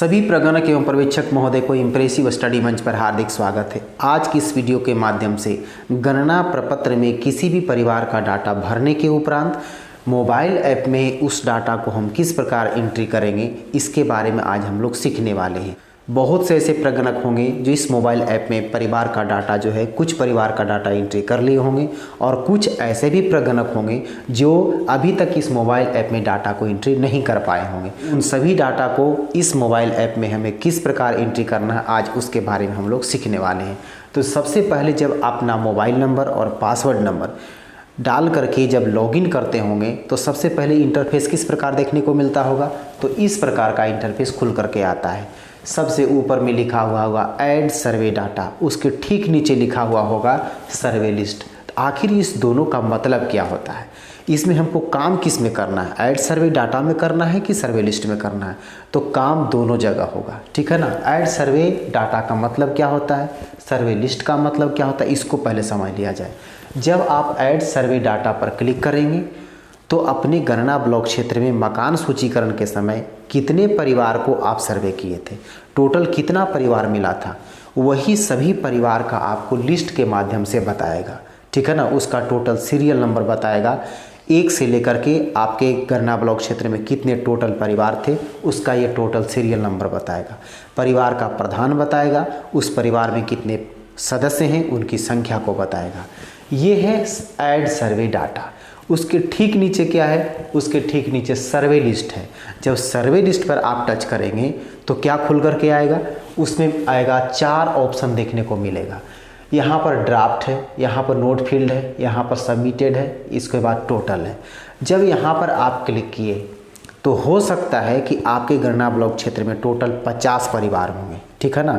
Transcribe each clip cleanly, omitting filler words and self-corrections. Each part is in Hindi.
सभी प्रगणक एवं पर्यवेक्षक महोदय को इम्प्रेसिव स्टडी मंच पर हार्दिक स्वागत है। आज की इस वीडियो के माध्यम से गणना प्रपत्र में किसी भी परिवार का डाटा भरने के उपरांत मोबाइल ऐप में उस डाटा को हम किस प्रकार एंट्री करेंगे, इसके बारे में आज हम लोग सीखने वाले हैं। बहुत से ऐसे प्रगणक होंगे जो इस मोबाइल ऐप में परिवार का डाटा जो है कुछ परिवार का डाटा एंट्री कर लिए होंगे और कुछ ऐसे भी प्रगणक होंगे जो अभी तक इस मोबाइल ऐप में डाटा को एंट्री नहीं कर पाए होंगे। उन सभी डाटा को इस मोबाइल ऐप में हमें किस प्रकार एंट्री करना है, आज उसके बारे में हम लोग सीखने वाले हैं। तो सबसे पहले जब अपना मोबाइल नंबर और पासवर्ड नंबर डाल करके जब लॉगिन करते होंगे तो सबसे पहले इंटरफेस किस प्रकार देखने को मिलता होगा, तो इस प्रकार का इंटरफेस खुल करके आता है। सबसे ऊपर में लिखा हुआ होगा ऐड सर्वे डाटा, उसके ठीक नीचे लिखा हुआ होगा सर्वे लिस्ट। तो आखिर इस दोनों का मतलब क्या होता है, इसमें हमको काम किस में करना है, ऐड सर्वे डाटा में करना है कि सर्वे लिस्ट में करना है? तो काम दोनों जगह होगा, ठीक है ना। ऐड सर्वे डाटा का मतलब क्या होता है, सर्वे लिस्ट का मतलब क्या होता है, इसको पहले समझ लिया जाए। जब आप ऐड सर्वे डाटा पर क्लिक करेंगे तो अपने गणना ब्लॉक क्षेत्र में मकान सूचीकरण के समय कितने परिवार को आप सर्वे किए थे, टोटल कितना परिवार मिला था, वही सभी परिवार का आपको लिस्ट के माध्यम से बताएगा, ठीक है ना। उसका टोटल सीरियल नंबर बताएगा, एक से लेकर के आपके गणना ब्लॉक क्षेत्र में कितने टोटल परिवार थे उसका ये टोटल सीरियल नंबर बताएगा। परिवार का प्रधान बताएगा, उस परिवार में कितने सदस्य हैं उनकी संख्या को बताएगा। ये है ऐड सर्वे डाटा। उसके ठीक नीचे क्या है, उसके ठीक नीचे सर्वे लिस्ट है। जब सर्वे लिस्ट पर आप टच करेंगे तो क्या खुल करके आएगा, उसमें आएगा 4 ऑप्शन देखने को मिलेगा। यहाँ पर ड्राफ्ट है, यहाँ पर नोट फील्ड है, यहाँ पर सबमिटेड है, इसके बाद टोटल है। जब यहाँ पर आप क्लिक किए तो हो सकता है कि आपके गणना ब्लॉक क्षेत्र में टोटल 50 परिवार होंगे, ठीक है ना।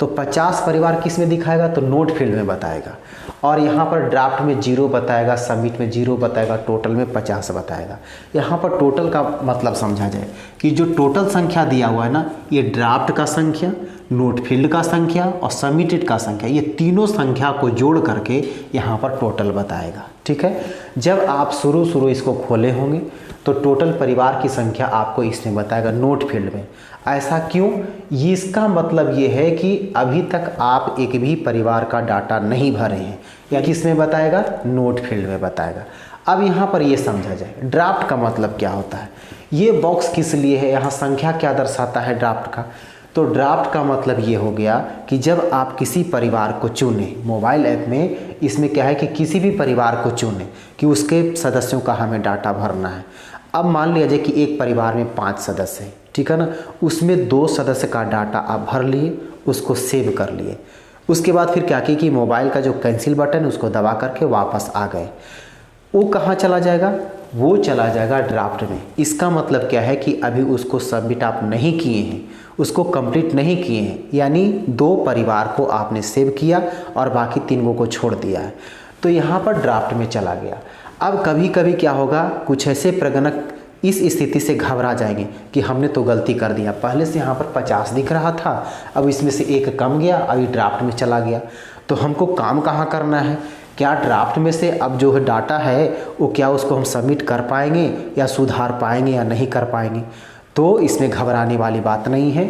तो 50 परिवार किस में दिखाएगा, तो नोट फील्ड में बताएगा। और यहाँ पर ड्राफ्ट में 0 बताएगा, सबमिट में 0 बताएगा, टोटल में 50 बताएगा। यहाँ पर टोटल का मतलब समझा जाए कि जो टोटल संख्या दिया हुआ है ना, ये ड्राफ्ट का संख्या, नोट फील्ड का संख्या और सबमिटेड का संख्या, ये तीनों संख्या को जोड़ करके यहाँ पर टोटल बताएगा, ठीक है। जब आप शुरू इसको खोले होंगे तो टोटल परिवार की संख्या आपको इसमें बताएगा नोट फील्ड में। ऐसा क्यों, ये इसका मतलब ये है कि अभी तक आप एक भी परिवार का डाटा नहीं भरे हैं, या किसमें बताएगा, नोट फील्ड में बताएगा। अब यहाँ पर ये समझा जाए ड्राफ्ट का मतलब क्या होता है, ये बॉक्स किस लिए है, यहाँ संख्या क्या दर्शाता है ड्राफ्ट का। तो ड्राफ्ट का मतलब ये हो गया कि जब आप किसी परिवार को चुने मोबाइल ऐप में, इसमें क्या है कि किसी भी परिवार को चुने कि उसके सदस्यों का हमें डाटा भरना है। अब मान लिया जाए कि एक परिवार में 5 सदस्य हैं, ठीक है ना, उसमें 2 सदस्य का डाटा आप भर लिए, उसको सेव कर लिए। उसके बाद फिर क्या किया कि मोबाइल का जो कैंसिल बटन है उसको दबा करके वापस आ गए। वो कहाँ चला जाएगा, वो चला जाएगा ड्राफ्ट में। इसका मतलब क्या है कि अभी उसको सबमिट आप नहीं किए हैं, उसको कंप्लीट नहीं किए हैं, यानी 2 परिवार को आपने सेव किया और बाकी 3 को छोड़ दिया है, तो यहाँ पर ड्राफ्ट में चला गया। अब कभी कभी क्या होगा, कुछ ऐसे प्रगणक इस स्थिति से घबरा जाएंगे कि हमने तो गलती कर दिया, पहले से यहाँ पर 50 दिख रहा था, अब इसमें से 1 कम गया, अभी ड्राफ्ट में चला गया। तो हमको काम कहाँ करना है, क्या ड्राफ्ट में से अब जो है डाटा है वो क्या उसको हम सबमिट कर पाएंगे या सुधार पाएंगे या नहीं कर पाएंगे। तो इसमें घबराने वाली बात नहीं है।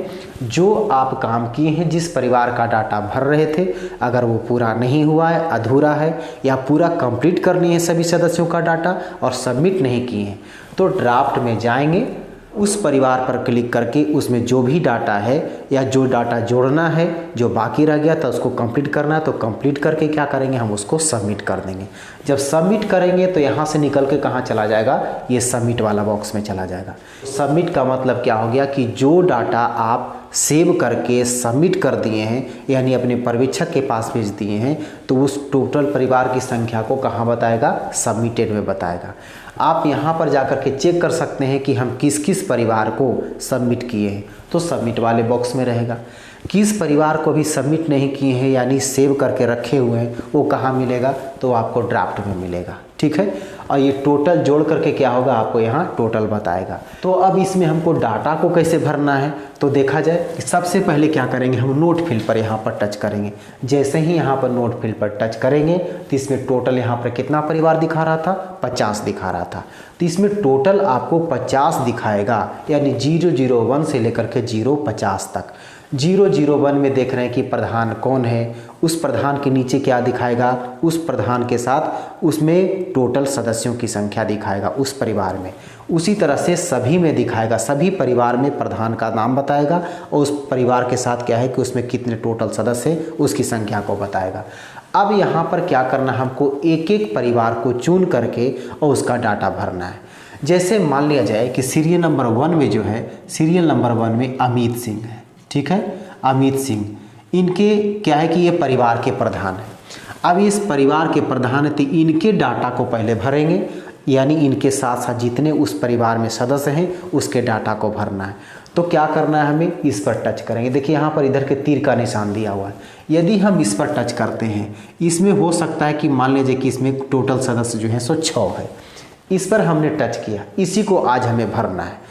जो आप काम किए हैं, जिस परिवार का डाटा भर रहे थे, अगर वो पूरा नहीं हुआ है, अधूरा है, या पूरा कंप्लीट करनी है सभी सदस्यों का डाटा और सबमिट नहीं किए हैं, तो ड्राफ्ट में जाएंगे, उस परिवार पर क्लिक करके उसमें जो भी डाटा है या जो डाटा जोड़ना है, जो बाकी रह गया था उसको कंप्लीट करना है, तो कंप्लीट करके क्या करेंगे, हम उसको सबमिट कर देंगे। जब सबमिट करेंगे तो यहाँ से निकल के कहाँ चला जाएगा, ये सबमिट वाला बॉक्स में चला जाएगा। सबमिट का मतलब क्या हो गया कि जो डाटा आप सेव करके सबमिट कर दिए हैं, यानी अपने पर्यवेक्षक के पास भेज दिए हैं, तो उस टोटल परिवार की संख्या को कहाँ बताएगा, सबमिटेड में बताएगा। आप यहाँ पर जाकर के चेक कर सकते हैं कि हम किस किस परिवार को सबमिट किए हैं, तो सबमिट वाले बॉक्स में रहेगा। किस परिवार को भी सबमिट नहीं किए हैं यानी सेव करके रखे हुए हैं, वो कहाँ मिलेगा, तो आपको ड्राफ्ट में मिलेगा, ठीक है। और ये टोटल जोड़ करके क्या होगा आपको यहाँ टोटल बताएगा। तो अब इसमें हमको डाटा को कैसे भरना है, तो देखा जाए कि सबसे पहले क्या करेंगे, हम नोट फील्ड पर यहाँ पर टच करेंगे। जैसे ही यहाँ पर नोट फील्ड पर टच करेंगे तो इसमें टोटल यहाँ पर कितना परिवार दिखा रहा था, 50 दिखा रहा था। तो इसमें टोटल आपको 50 दिखाएगा, यानी 001 से लेकर के 050 तक। 001 में देख रहे हैं कि प्रधान कौन है, उस प्रधान के नीचे क्या दिखाएगा, उस प्रधान के साथ उसमें टोटल सदस्यों की संख्या दिखाएगा उस परिवार में। उसी तरह से सभी में दिखाएगा, सभी परिवार में प्रधान का नाम बताएगा और उस परिवार के साथ क्या है कि उसमें कितने टोटल सदस्य हैं उसकी संख्या को बताएगा। अब यहाँ पर क्या करना, हमको एक एक परिवार को चुन करके और उसका डाटा भरना है। जैसे मान लिया जाए कि सीरियल नंबर 1 में जो है, सीरियल नंबर 1 में अमित सिंह है, ठीक है, अमित सिंह, इनके क्या है कि ये परिवार के प्रधान है। अब इस परिवार के प्रधान है तो इनके डाटा को पहले भरेंगे, यानी इनके साथ साथ जितने उस परिवार में सदस्य हैं उसके डाटा को भरना है। तो क्या करना है, हमें इस पर टच करेंगे। देखिए यहाँ पर इधर के तीर का निशान दिया हुआ है, यदि हम इस पर टच करते हैं, इसमें हो सकता है कि मान लीजिए कि इसमें टोटल सदस्य जो है 6 है। इस पर हमने टच किया, इसी को आज हमें भरना है।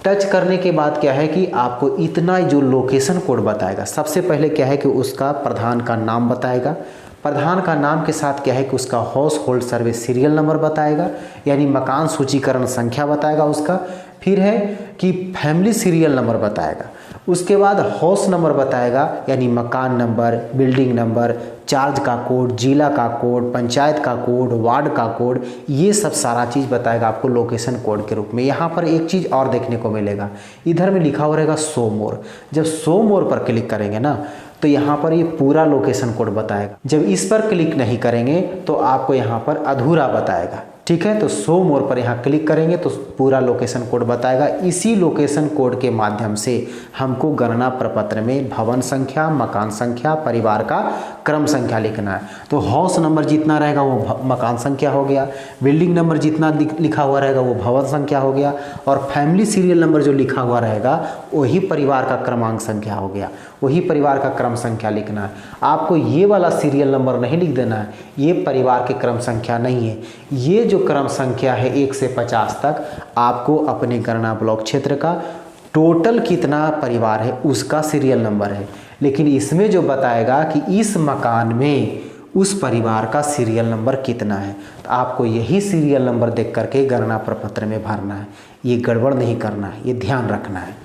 टच करने के बाद क्या है कि आपको इतना जो लोकेशन कोड बताएगा, सबसे पहले क्या है कि उसका प्रधान का नाम बताएगा, प्रधान का नाम के साथ क्या है कि उसका house hold service serial number बताएगा, यानी मकान सूचीकरण संख्या बताएगा उसका। फिर है कि फैमिली सीरियल नंबर बताएगा, उसके बाद हाउस नंबर बताएगा, यानी मकान नंबर, बिल्डिंग नंबर, चार्ज का कोड, जिला का कोड, पंचायत का कोड, वार्ड का कोड, ये सब सारा चीज़ बताएगा आपको लोकेशन कोड के रूप में। यहाँ पर एक चीज़ और देखने को मिलेगा, इधर में लिखा हुआ रहेगा शो मोर। जब शो मोर पर क्लिक करेंगे ना तो यहाँ पर ये पूरा लोकेशन कोड बताएगा। जब इस पर क्लिक नहीं करेंगे तो आपको यहाँ पर अधूरा बताएगा, ठीक है। तो शो मोर पर यहाँ क्लिक करेंगे तो पूरा लोकेशन कोड बताएगा। इसी लोकेशन कोड के माध्यम से हमको गणना प्रपत्र में भवन संख्या, मकान संख्या, परिवार का क्रम संख्या लिखना है। तो हाउस नंबर जितना रहेगा वो मकान संख्या हो गया, बिल्डिंग नंबर जितना लिखा हुआ रहेगा वो भवन संख्या हो गया, और फैमिली सीरियल नंबर जो लिखा हुआ रहेगा वही परिवार का क्रमांक संख्या हो गया, वही परिवार का क्रम संख्या लिखना है। आपको ये वाला सीरियल नंबर नहीं लिख देना है, ये परिवार के क्रम संख्या नहीं है। ये जो क्रम संख्या है 1 से 50 तक आपको अपने गणना ब्लॉक क्षेत्र का टोटल कितना परिवार है उसका सीरियल नंबर है, लेकिन इसमें जो बताएगा कि इस मकान में उस परिवार का सीरियल नंबर कितना है, तो आपको यही सीरियल नंबर देख करके गणना प्रपत्र में भरना है। ये गड़बड़ नहीं करना है, ये ध्यान रखना है।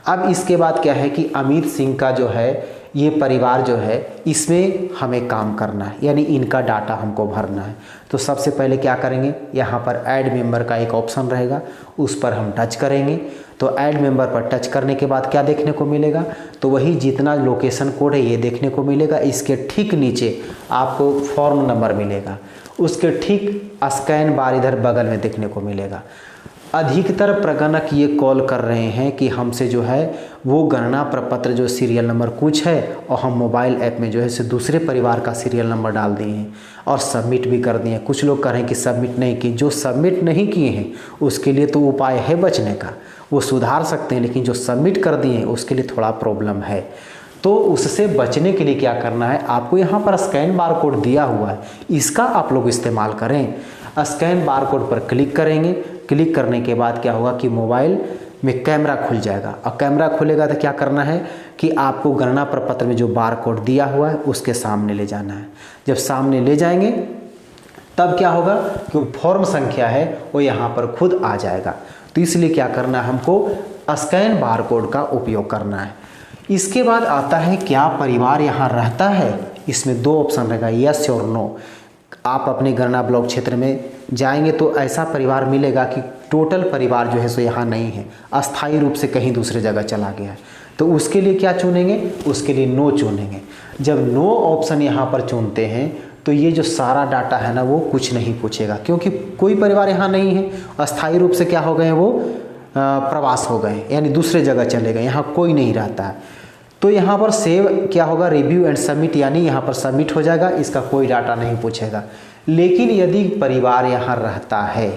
अब इसके बाद क्या है कि अमित सिंह का जो है ये परिवार जो है इसमें हमें काम करना है, यानी इनका डाटा हमको भरना है। तो सबसे पहले क्या करेंगे, यहाँ पर ऐड मेंबर का एक ऑप्शन रहेगा, उस पर हम टच करेंगे। तो ऐड मेंबर पर टच करने के बाद क्या देखने को मिलेगा, तो वही जितना लोकेशन कोड है ये देखने को मिलेगा। इसके ठीक नीचे आपको फॉर्म नंबर मिलेगा, उसके ठीक स्कैन बार इधर बगल में देखने को मिलेगा। अधिकतर प्रगणक ये कॉल कर रहे हैं कि हमसे जो है वो गणना प्रपत्र जो सीरियल नंबर कुछ है और हम मोबाइल ऐप में जो है से दूसरे परिवार का सीरियल नंबर डाल दिए हैं और सबमिट भी कर दिए हैं। कुछ लोग कह रहे हैं कि सबमिट नहीं किए। जो सबमिट नहीं किए हैं उसके लिए तो उपाय है बचने का, वो सुधार सकते हैं, लेकिन जो सबमिट कर दिए हैं उसके लिए थोड़ा प्रॉब्लम है। तो उससे बचने के लिए क्या करना है, आपको यहाँ पर स्कैन बार कोड दिया हुआ है, इसका आप लोग इस्तेमाल करें। स्कैन बार कोड पर क्लिक करेंगे, क्लिक करने के बाद क्या होगा कि मोबाइल में कैमरा खुल जाएगा, और कैमरा खुलेगा तो क्या करना है कि आपको गणना प्रपत्र में जो बार कोड दिया हुआ है उसके सामने ले जाना है। जब सामने ले जाएंगे तब क्या होगा कि फॉर्म संख्या है वो यहाँ पर खुद आ जाएगा। तो इसलिए क्या करना है, हमको स्कैन बार कोड का उपयोग करना है। इसके बाद आता है क्या परिवार यहाँ रहता है, इसमें 2 ऑप्शन रहेगा, यस और नो। आप अपने गणना ब्लॉक क्षेत्र में जाएंगे तो ऐसा परिवार मिलेगा कि टोटल परिवार जो है सो यहाँ नहीं है, अस्थायी रूप से कहीं दूसरे जगह चला गया है। तो उसके लिए क्या चुनेंगे, उसके लिए नो चुनेंगे। जब नो ऑप्शन यहाँ पर चुनते हैं तो ये जो सारा डाटा है ना वो कुछ नहीं पूछेगा, क्योंकि कोई परिवार यहाँ नहीं है, अस्थायी रूप से क्या हो गए हैं वो प्रवास हो गए, यानी दूसरे जगह चले गए, यहाँ कोई नहीं रहता है। तो यहाँ पर सेव क्या होगा, रिव्यू एंड सबमिट, यानी यहाँ पर सबमिट हो जाएगा, इसका कोई डाटा नहीं पूछेगा। लेकिन यदि परिवार यहाँ रहता है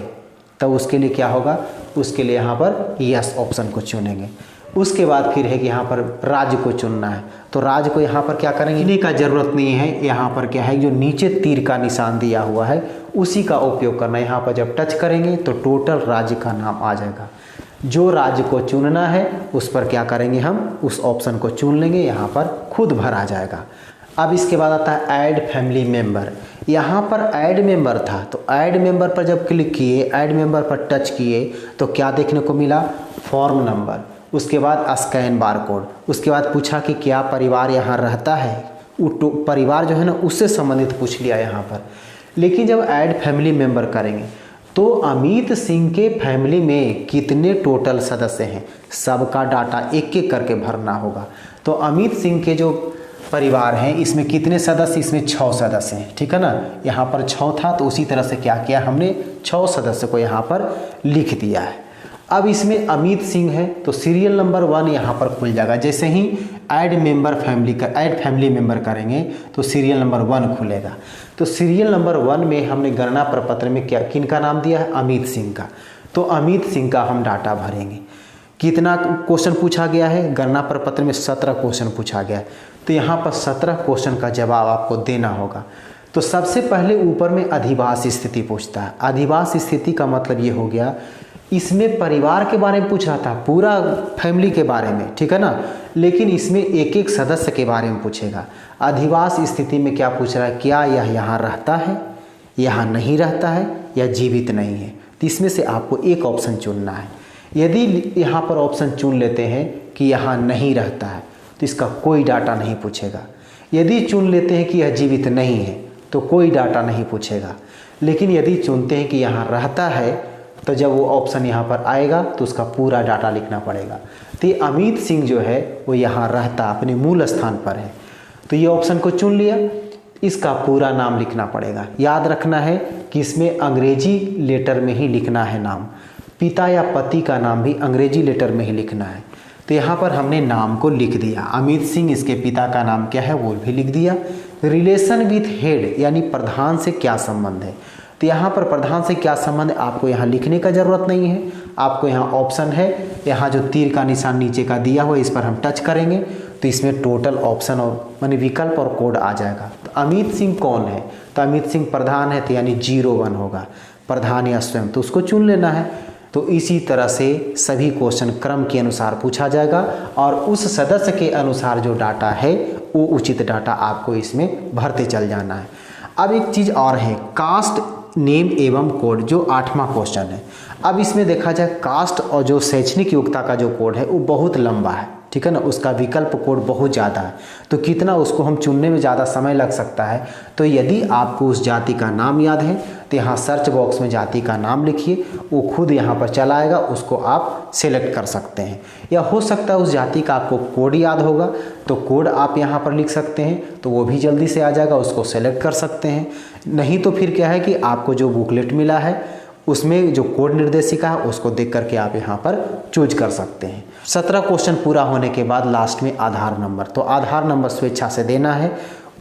तो उसके लिए क्या होगा, उसके लिए यहाँ पर यस ऑप्शन को चुनेंगे। उसके बाद फिर है कि यहाँ पर राज्य को चुनना है, तो राज्य को यहाँ पर क्या करेंगे, इन्हीं का ज़रूरत नहीं है, यहाँ पर क्या है जो नीचे तीर का निशान दिया हुआ है उसी का उपयोग करना है। यहाँ पर जब टच करेंगे तो टोटल राज्य का नाम आ जाएगा। जो राज्य को चुनना है उस पर क्या करेंगे, हम उस ऑप्शन को चुन लेंगे, यहाँ पर खुद भर आ जाएगा। अब इसके बाद आता है ऐड फैमिली मेम्बर। यहाँ पर ऐड मेंबर था, तो ऐड मेंबर पर जब क्लिक किए, ऐड मेंबर पर टच किए तो क्या देखने को मिला, फॉर्म नंबर, उसके बाद स्कैन बार कोड, उसके बाद पूछा कि क्या परिवार यहाँ रहता है, परिवार जो है ना उससे संबंधित पूछ लिया यहाँ पर। लेकिन जब ऐड फैमिली मेंबर करेंगे तो अमित सिंह के फैमिली में कितने टोटल सदस्य हैं, सबका डाटा एक एक करके भरना होगा। तो अमित सिंह के जो परिवार हैं इसमें कितने सदस्य, इसमें 6 सदस्य हैं, ठीक है ना। यहाँ पर 6 था तो उसी तरह से क्या किया हमने, 6 सदस्य को यहाँ पर लिख दिया है। अब इसमें अमित सिंह है तो सीरियल नंबर 1 यहाँ पर खुल जाएगा। जैसे ही ऐड फैमिली मेंबर करेंगे तो सीरियल नंबर 1 खुलेगा। तो सीरियल नंबर 1 में हमने गणना प्रपत्र में क्या किन का नाम दिया है, अमित सिंह का। तो अमित सिंह का हम डाटा भरेंगे। कितना क्वेश्चन पूछा गया है, गणना प्रपत्र में 17 क्वेश्चन पूछा गया है, तो यहाँ पर 17 क्वेश्चन का जवाब आपको देना होगा। तो सबसे पहले ऊपर में अधिवास स्थिति पूछता है। अधिवास स्थिति का मतलब ये हो गया, इसमें परिवार के बारे में पूछ रहा था, पूरा फैमिली के बारे में, ठीक है ना, लेकिन इसमें एक एक सदस्य के बारे में पूछेगा। अधिवास स्थिति में क्या पूछ रहा है, क्या यह यहाँ रहता है, यहाँ नहीं रहता है या जीवित नहीं है। तो इसमें से आपको एक ऑप्शन चुनना है। यदि यहाँ पर ऑप्शन चुन लेते हैं कि यहाँ नहीं रहता है तो इसका कोई डाटा नहीं पूछेगा। यदि चुन लेते हैं कि यह जीवित नहीं है तो कोई डाटा नहीं पूछेगा। लेकिन यदि चुनते हैं कि यहाँ रहता है तो जब वो ऑप्शन यहाँ पर आएगा तो उसका पूरा डाटा लिखना पड़ेगा। तो ये अमित सिंह जो है वो यहाँ रहता, अपने मूल स्थान पर है, तो ये ऑप्शन को चुन लिया, इसका पूरा नाम लिखना पड़ेगा। याद रखना है कि इसमें अंग्रेजी लेटर में ही लिखना है नाम, पिता या पति का नाम भी अंग्रेजी लेटर में ही लिखना है। तो यहाँ पर हमने नाम को लिख दिया, अमित सिंह, इसके पिता का नाम क्या है वो भी लिख दिया। रिलेशन विथ हेड यानी प्रधान से क्या संबंध है, तो यहाँ पर प्रधान से क्या संबंध है आपको यहाँ लिखने का ज़रूरत नहीं है। आपको यहाँ ऑप्शन है, यहाँ जो तीर का निशान नीचे का दिया हुआ है इस पर हम टच करेंगे तो इसमें टोटल ऑप्शन और मानी विकल्प और कोड आ जाएगा। तो अमित सिंह कौन है, तो अमित सिंह प्रधान है, तो यानी 01 होगा, प्रधान या स्वयं, तो उसको चुन लेना है। तो इसी तरह से सभी क्वेश्चन क्रम के अनुसार पूछा जाएगा और उस सदस्य के अनुसार जो डाटा है वो उचित डाटा आपको इसमें भरते चल जाना है। अब एक चीज़ और है, कास्ट नेम एवं कोड, जो 8वां क्वेश्चन है। अब इसमें देखा जाए कास्ट और जो शैक्षणिक योग्यता का जो कोड है वो बहुत लंबा है, ठीक है ना, उसका विकल्प कोड बहुत ज़्यादा है, तो कितना उसको हम चुनने में ज़्यादा समय लग सकता है। तो यदि आपको उस जाति का नाम याद है तो यहाँ सर्च बॉक्स में जाति का नाम लिखिए, वो खुद यहाँ पर चला आएगा, उसको आप सेलेक्ट कर सकते हैं। या हो सकता है उस जाति का आपको कोड याद होगा तो कोड आप यहाँ पर लिख सकते हैं, तो वो भी जल्दी से आ जाएगा, उसको सेलेक्ट कर सकते हैं। नहीं तो फिर क्या है कि आपको जो बुकलेट मिला है उसमें जो कोड निर्देशिका है उसको देख करके आप यहाँ पर चूज कर सकते हैं। 17 क्वेश्चन पूरा होने के बाद लास्ट में आधार नंबर, तो आधार नंबर स्वेच्छा से देना है।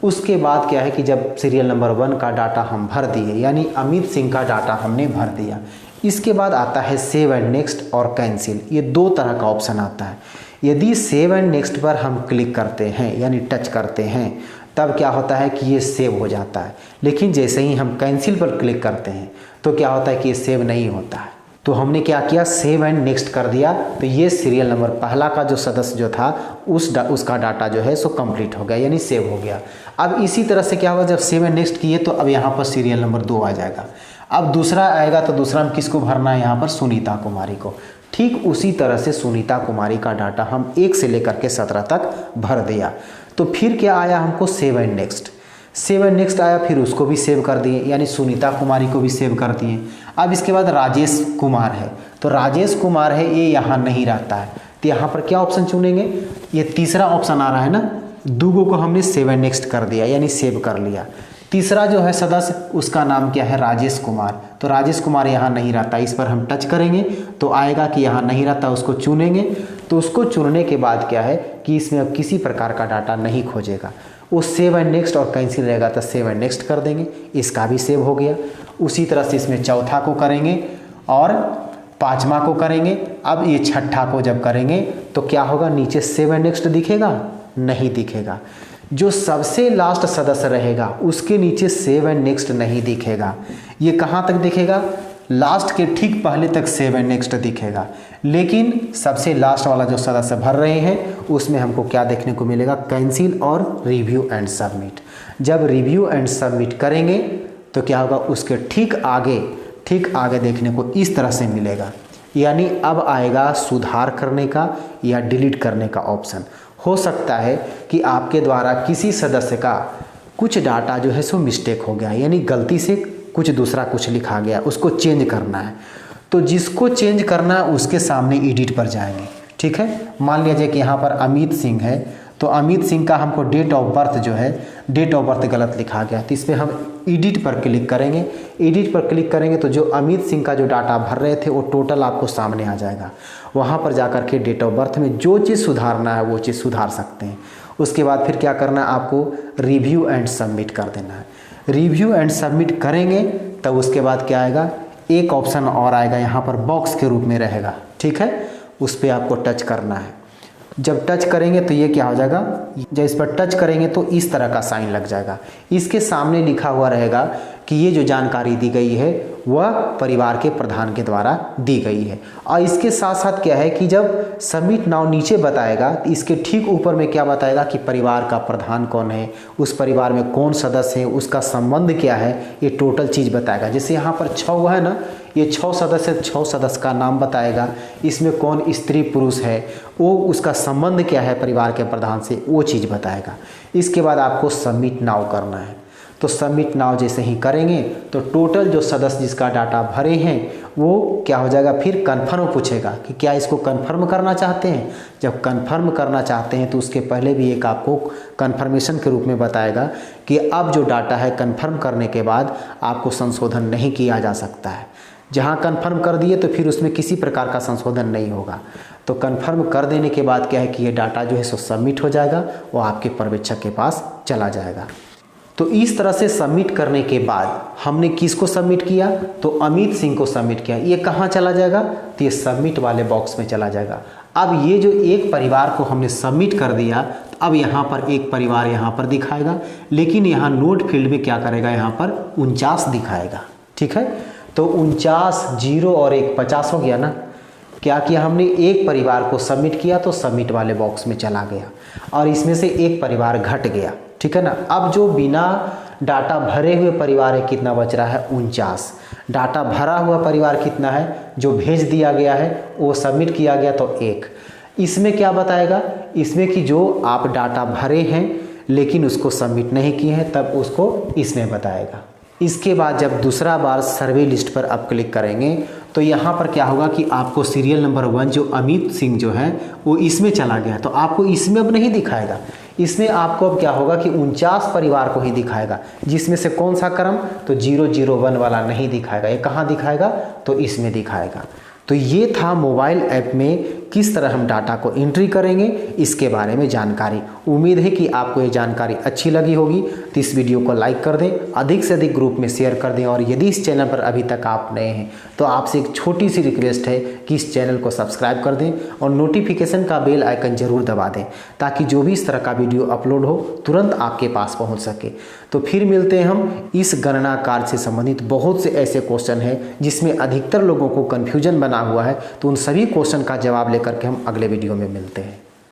उसके बाद क्या है कि जब सीरियल नंबर 1 का डाटा हम भर दिए, यानी अमित सिंह का डाटा हमने भर दिया, इसके बाद आता है सेव एंड नेक्स्ट और कैंसिल। ये 2 तरह का ऑप्शन आता है। यदि सेव एंड नेक्स्ट पर हम क्लिक करते हैं यानी टच करते हैं तब क्या होता है कि ये सेव हो जाता है, लेकिन जैसे ही हम कैंसिल पर क्लिक करते हैं तो क्या होता है कि ये सेव नहीं होता है। तो हमने क्या किया, सेव एंड नेक्स्ट कर दिया, तो ये सीरियल नंबर पहला का जो सदस्य जो था उसका डाटा जो है सो कंप्लीट हो गया, यानी सेव हो गया। अब इसी तरह से क्या होगा, जब सेव एंड नेक्स्ट किए तो अब यहाँ पर सीरियल नंबर 2 आ जाएगा। अब दूसरा आएगा तो दूसरा हम किसको भरना है, यहाँ पर सुनीता कुमारी को। ठीक उसी तरह से सुनीता कुमारी का डाटा हम 1 से लेकर के 17 तक भर दिया। तो फिर क्या आया हमको, save and next. Save and next आया, फिर उसको भी सेव कर दिए, यानी सुनीता कुमारी को भी सेव कर दिए। अब इसके बाद राजेश कुमार है, तो राजेश कुमार है ये यहाँ नहीं रहता है, तो यहाँ पर क्या ऑप्शन चुनेंगे, ये तीसरा ऑप्शन आ रहा है ना, 2 को हमने सेव एंड नेक्स्ट कर दिया यानी सेव कर लिया। तीसरा जो है सदस्य उसका नाम क्या है, राजेश कुमार, तो राजेश कुमार यहाँ नहीं रहता, इस पर हम टच करेंगे तो आएगा कि यहाँ नहीं रहता, उसको चुनेंगे। तो उसको चुनने के बाद क्या है कि इसमें अब किसी प्रकार का डाटा नहीं खोजेगा, वो सेव एंड नेक्स्ट और कैंसिल रहेगा तो सेव एंड नेक्स्ट कर देंगे, इसका भी सेव हो गया। उसी तरह से इसमें चौथा को करेंगे और पाँचवा को करेंगे, अब ये छठा को जब करेंगे तो क्या होगा, नीचे सेव एंड नेक्स्ट दिखेगा, नहीं दिखेगा। जो सबसे लास्ट सदस्य रहेगा उसके नीचे सेव एंड नेक्स्ट नहीं दिखेगा। ये कहाँ तक दिखेगा, लास्ट के ठीक पहले तक सेव एंड नेक्स्ट दिखेगा, लेकिन सबसे लास्ट वाला जो सदस्य भर रहे हैं उसमें हमको क्या देखने को मिलेगा, कैंसिल और रिव्यू एंड सबमिट। जब रिव्यू एंड सबमिट करेंगे तो क्या होगा, उसके ठीक आगे देखने को इस तरह से मिलेगा, यानी अब आएगा सुधार करने का या डिलीट करने का ऑप्शन। हो सकता है कि आपके द्वारा किसी सदस्य का कुछ डाटा जो है सो मिस्टेक हो गया, यानी गलती से कुछ दूसरा कुछ लिखा गया, उसको चेंज करना है। तो जिसको चेंज करना है उसके सामने एडिट पर जाएंगे, ठीक है। मान लीजिए कि यहाँ पर अमित सिंह है, तो अमित सिंह का हमको डेट ऑफ बर्थ जो है, डेट ऑफ बर्थ गलत लिखा गया, तो इस पर हम एडिट पर क्लिक करेंगे। एडिट पर क्लिक करेंगे तो जो अमित सिंह का जो डाटा भर रहे थे वो टोटल आपको सामने आ जाएगा। वहाँ पर जाकर के डेट ऑफ बर्थ में जो चीज़ सुधारना है वो चीज़ सुधार सकते हैं। उसके बाद फिर क्या करना है, आपको रिव्यू एंड सबमिट कर देना है। रिव्यू एंड सबमिट करेंगे तब उसके बाद क्या आएगा, एक ऑप्शन और आएगा, यहाँ पर बॉक्स के रूप में रहेगा, ठीक है। उस पर आपको टच करना है। जब टच करेंगे तो ये क्या हो जाएगा, जब इस पर टच करेंगे तो इस तरह का साइन लग जाएगा। इसके सामने लिखा हुआ रहेगा कि ये जो जानकारी दी गई है वह परिवार के प्रधान के द्वारा दी गई है। और इसके साथ साथ क्या है कि जब सबमिट नाउ नीचे बताएगा तो इसके ठीक ऊपर में क्या बताएगा कि परिवार का प्रधान कौन है, उस परिवार में कौन सदस्य है, उसका संबंध क्या है, ये टोटल चीज़ बताएगा। जैसे यहाँ पर 6 हुआ है ना, ये 6 सदस्य का नाम बताएगा, इसमें कौन स्त्री पुरुष है, वो उसका संबंध क्या है परिवार के प्रधान से, वो चीज़ बताएगा। इसके बाद आपको सबमिट नाउ करना है। तो सबमिट नाउ जैसे ही करेंगे तो टोटल जो सदस्य जिसका डाटा भरे हैं वो क्या हो जाएगा, फिर कन्फर्म पूछेगा कि क्या इसको कन्फर्म करना चाहते हैं। जब कन्फर्म करना चाहते हैं तो उसके पहले भी एक आपको कन्फर्मेशन के रूप में बताएगा कि अब जो डाटा है कन्फर्म करने के बाद आपको संशोधन नहीं किया जा सकता है। जहाँ कन्फर्म कर दिए तो फिर उसमें किसी प्रकार का संशोधन नहीं होगा। तो कन्फर्म कर देने के बाद क्या है कि ये डाटा जो है सो सबमिट हो जाएगा, वो आपके पर्यवेक्षक के पास चला जाएगा। तो इस तरह से सबमिट करने के बाद हमने किसको सबमिट किया, तो अमित सिंह को सबमिट किया। ये कहाँ चला जाएगा, तो ये सबमिट वाले बॉक्स में चला जाएगा। अब ये जो एक परिवार को हमने सबमिट कर दिया, तो अब यहाँ पर एक परिवार यहाँ पर दिखाएगा, लेकिन यहाँ नोट फील्ड में क्या करेगा, यहाँ पर 49 दिखाएगा, ठीक है। तो 49 0 और 1 50 हो गया ना। क्या किया हमने, एक परिवार को सबमिट किया तो सबमिट वाले बॉक्स में चला गया और इसमें से एक परिवार घट गया, ठीक है ना। अब जो बिना डाटा भरे हुए परिवार है कितना बच रहा है, 49। डाटा भरा हुआ परिवार कितना है, जो भेज दिया गया है वो सबमिट किया गया तो 1। इसमें क्या बताएगा, इसमें कि जो आप डाटा भरे हैं लेकिन उसको सबमिट नहीं किए हैं तब उसको इसमें बताएगा। इसके बाद जब दूसरा बार सर्वे लिस्ट पर आप क्लिक करेंगे तो यहाँ पर क्या होगा कि आपको सीरियल नंबर 1 जो अमित सिंह जो है वो इसमें चला गया, तो आपको इसमें अब नहीं दिखाएगा। इसमें आपको अब क्या होगा कि 49 परिवार को ही दिखाएगा, जिसमें से कौन सा क्रम, तो 001 वाला नहीं दिखाएगा। ये कहाँ दिखाएगा, तो इसमें दिखाएगा। तो ये था मोबाइल ऐप में किस तरह हम डाटा को एंट्री करेंगे इसके बारे में जानकारी। उम्मीद है कि आपको ये जानकारी अच्छी लगी होगी, तो इस वीडियो को लाइक कर दें, अधिक से अधिक ग्रुप में शेयर कर दें, और यदि इस चैनल पर अभी तक आप नए हैं तो आपसे एक छोटी सी रिक्वेस्ट है कि इस चैनल को सब्सक्राइब कर दें और नोटिफिकेशन का बेल आइकन जरूर दबा दें, ताकि जो भी इस तरह का वीडियो अपलोड हो तुरंत आपके पास पहुँच सके। तो फिर मिलते हैं हम। इस गणना कार्य से संबंधित बहुत से ऐसे क्वेश्चन हैं जिसमें अधिकतर लोगों को कन्फ्यूजन बना हुआ है, तो उन सभी क्वेश्चन का जवाब लेकर के हम अगले वीडियो में मिलते हैं।